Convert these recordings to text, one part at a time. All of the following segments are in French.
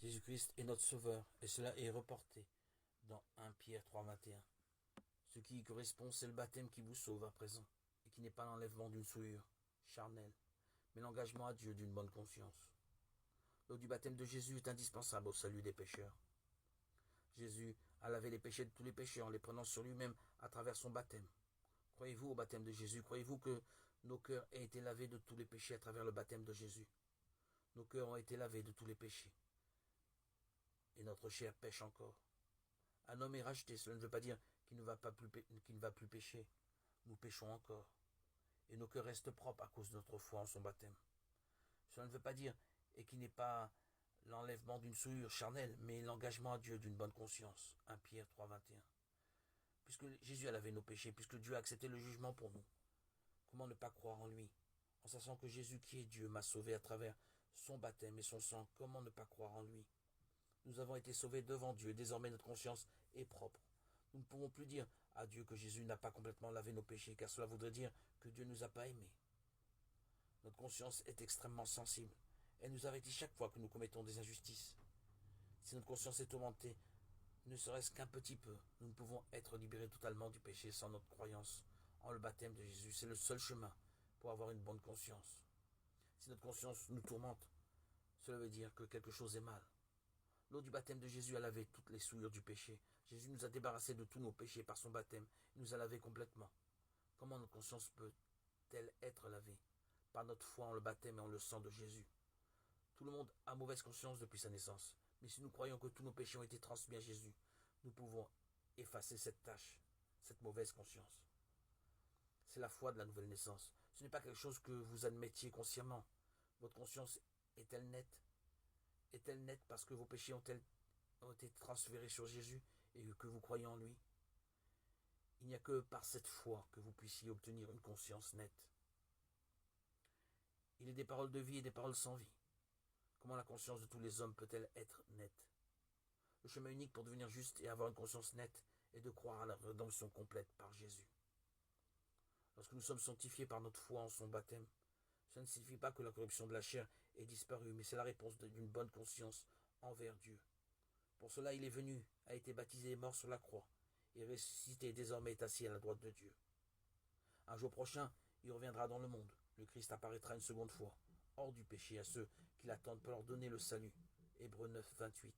Jésus-Christ est notre Sauveur, et cela est reporté dans 1 Pierre 3,21. Ce qui y correspond, c'est le baptême qui vous sauve à présent, et qui n'est pas l'enlèvement d'une souillure charnelle, mais l'engagement à Dieu d'une bonne conscience. L'eau du baptême de Jésus est indispensable au salut des pécheurs. Jésus a lavé les péchés de tous les pécheurs en les prenant sur lui-même à travers son baptême. Croyez-vous au baptême de Jésus? Croyez-vous que nos cœurs aient été lavés de tous les péchés à travers le baptême de Jésus? Nos cœurs ont été lavés de tous les péchés. Et notre chair pêche encore. Un homme est racheté, cela ne veut pas dire qu'il ne va plus pécher. Nous péchons encore. Et nos cœurs restent propres à cause de notre foi en son baptême. Cela ne veut pas dire et qu'il n'est pas l'enlèvement d'une souillure charnelle, mais l'engagement à Dieu d'une bonne conscience. 1 Pierre 3,21. Puisque Jésus a lavé nos péchés, puisque Dieu a accepté le jugement pour nous, comment ne pas croire en lui? En sachant que Jésus qui est Dieu m'a sauvé à travers son baptême et son sang, comment ne pas croire en lui? Nous avons été sauvés devant Dieu, désormais notre conscience est propre. Nous ne pouvons plus dire à Dieu que Jésus n'a pas complètement lavé nos péchés, car cela voudrait dire que Dieu ne nous a pas aimés. Notre conscience est extrêmement sensible. Elle nous avertit chaque fois que nous commettons des injustices. Si notre conscience est tourmentée, ne serait-ce qu'un petit peu, nous ne pouvons être libérés totalement du péché sans notre croyance en le baptême de Jésus. C'est le seul chemin pour avoir une bonne conscience. Si notre conscience nous tourmente, cela veut dire que quelque chose est mal. L'eau du baptême de Jésus a lavé toutes les souillures du péché. Jésus nous a débarrassés de tous nos péchés par son baptême. Il nous a lavés complètement. Comment notre conscience peut-elle être lavée? Par notre foi en le baptême et en le sang de Jésus. Tout le monde a mauvaise conscience depuis sa naissance. Mais si nous croyons que tous nos péchés ont été transmis à Jésus, nous pouvons effacer cette tâche, cette mauvaise conscience. C'est la foi de la nouvelle naissance. Ce n'est pas quelque chose que vous admettiez consciemment. Votre conscience est-elle nette? Est-elle nette parce que vos péchés ont été transférés sur Jésus et que vous croyez en lui? Il n'y a que par cette foi que vous puissiez obtenir une conscience nette. Il est des paroles de vie et des paroles sans vie. Comment la conscience de tous les hommes peut-elle être nette? Le chemin unique pour devenir juste et avoir une conscience nette est de croire à la rédemption complète par Jésus. Lorsque nous sommes sanctifiés par notre foi en son baptême, cela ne signifie pas que la corruption de la chair est disparue, mais c'est la réponse d'une bonne conscience envers Dieu. Pour cela, il est venu, a été baptisé et mort sur la croix, et ressuscité et désormais est assis à la droite de Dieu. Un jour prochain, il reviendra dans le monde. Le Christ apparaîtra une seconde fois, hors du péché, à ceux qui l'attendent pour leur donner le salut. Hébreux 9, 28.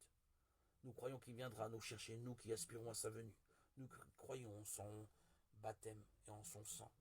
Nous croyons qu'il viendra nous chercher, nous qui aspirons à sa venue. Nous croyons en son baptême et en son sang.